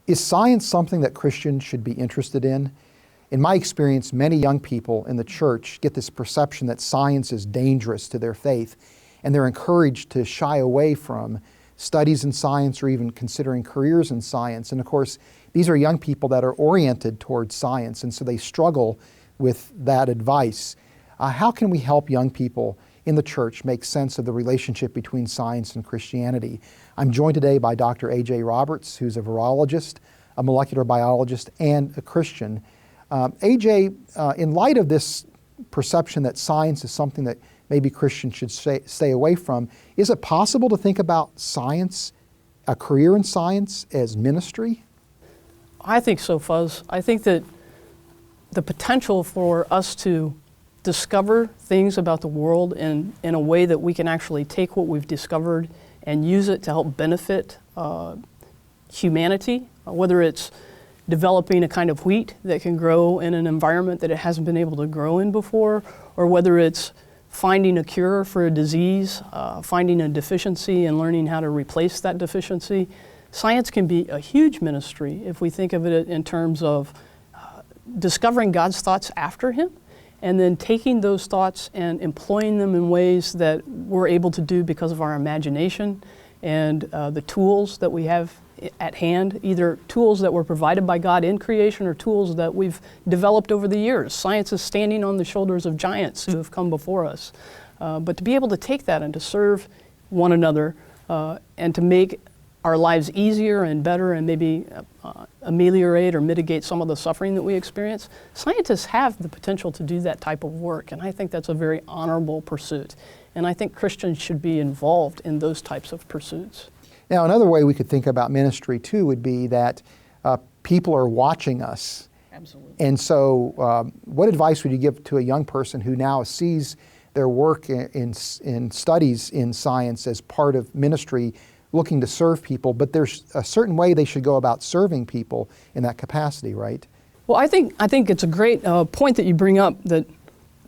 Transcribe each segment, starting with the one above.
Is science something that Christians should be interested in? In my experience, many young people in the church get this perception that science is dangerous to their faith, and they're encouraged to shy away from studies in science or even considering careers in science. And of course, these are young people that are oriented towards science, and so they struggle with that advice. How can we help young people in the church make sense of the relationship between science and Christianity? I'm joined today by Dr. A.J. Roberts, who's a virologist, a molecular biologist, and a Christian. A.J., in light of this perception that science is something that maybe Christians should stay away from, is it possible to think about science, a career in science, as ministry? I think so, Fuzz. I think that the potential for us to discover things about the world in a way that we can actually take what we've discovered and use it to help benefit humanity, whether it's developing a kind of wheat that can grow in an environment that it hasn't been able to grow in before, or whether it's finding a cure for a disease, finding a deficiency and learning how to replace that deficiency. Science can be a huge ministry if we think of it in terms of discovering God's thoughts after Him, and then taking those thoughts and employing them in ways that we're able to do because of our imagination and the tools that we have at hand, either tools that were provided by God in creation or tools that we've developed over the years. Science is standing on the shoulders of giants who have come before us. But to be able to take that and to serve one another and to make our lives easier and better and maybe ameliorate or mitigate some of the suffering that we experience, scientists have the potential to do that type of work, and I think that's a very honorable pursuit. And I think Christians should be involved in those types of pursuits. Now, another way we could think about ministry too would be that people are watching us. Absolutely. And so what advice would you give to a young person who now sees their work in studies in science as part of ministry, looking to serve people, but there's a certain way they should go about serving people in that capacity, right? Well, I think it's a great point that you bring up, that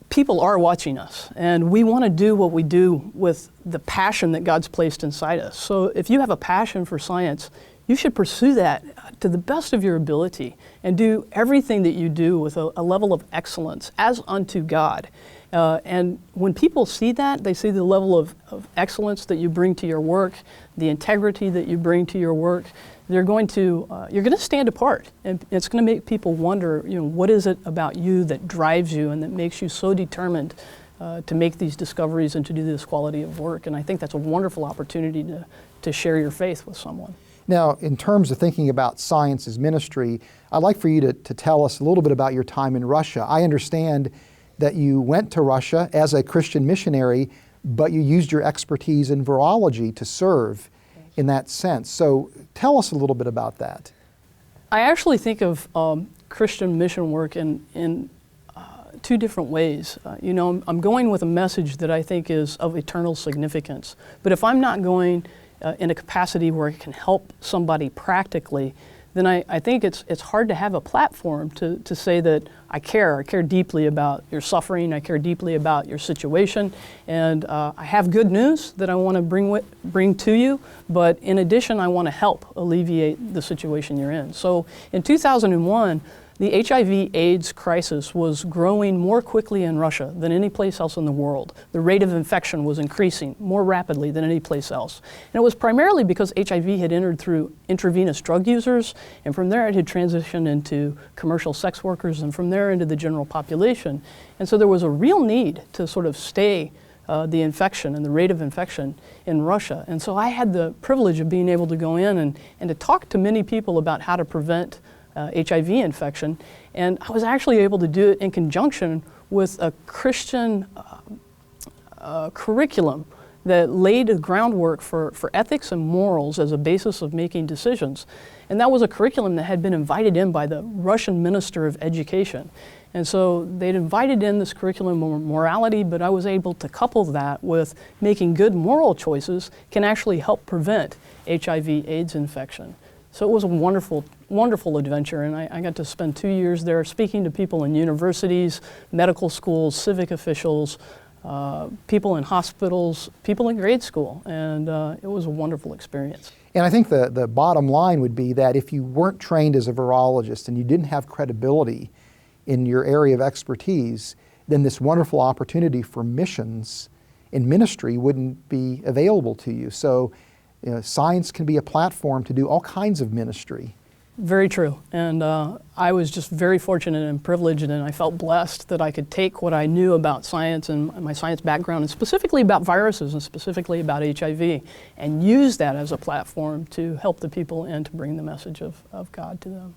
people are watching us, and we want to do what we do with the passion that God's placed inside us. So if you have a passion for science, you should pursue that to the best of your ability and do everything that you do with a level of excellence as unto God. And when people see that, they see the level of excellence that you bring to your work, the integrity that you bring to your work, you're going to stand apart, and it's going to make people wonder, what is it about you that drives you and that makes you so determined to make these discoveries and to do this quality of work. And I think that's a wonderful opportunity to share your faith with someone. Now, in terms of thinking about science as ministry, I'd like for you to tell us a little bit about your time in Russia. I understand that you went to Russia as a Christian missionary, but you used your expertise in virology to serve in that sense. So tell us a little bit about that. I actually think of Christian mission work in two different ways. I'm going with a message that I think is of eternal significance. But if I'm not going in a capacity where it can help somebody practically, then I think it's hard to have a platform to say that I care deeply about your suffering, I care deeply about your situation, and I have good news that I want to bring to you, but in addition I want to help alleviate the situation you're in. So in 2001, the HIV/AIDS crisis was growing more quickly in Russia than any place else in the world. The rate of infection was increasing more rapidly than any place else. And it was primarily because HIV had entered through intravenous drug users, and from there it had transitioned into commercial sex workers, and from there into the general population. And so there was a real need to sort of stay the infection and the rate of infection in Russia. And so I had the privilege of being able to go in and to talk to many people about how to prevent HIV infection, and I was actually able to do it in conjunction with a Christian curriculum that laid the groundwork for ethics and morals as a basis of making decisions. And that was a curriculum that had been invited in by the Russian Minister of Education. And so they'd invited in this curriculum of morality, but I was able to couple that with making good moral choices can actually help prevent HIV/AIDS infection. So it was a wonderful, wonderful adventure, and I got to spend 2 years there speaking to people in universities, medical schools, civic officials, people in hospitals, people in grade school, and it was a wonderful experience. And I think the bottom line would be that if you weren't trained as a virologist and you didn't have credibility in your area of expertise, then this wonderful opportunity for missions and ministry wouldn't be available to you. So science can be a platform to do all kinds of ministry. Very true. And I was just very fortunate and privileged, and I felt blessed that I could take what I knew about science and my science background, and specifically about viruses and specifically about HIV, and use that as a platform to help the people and to bring the message of God to them.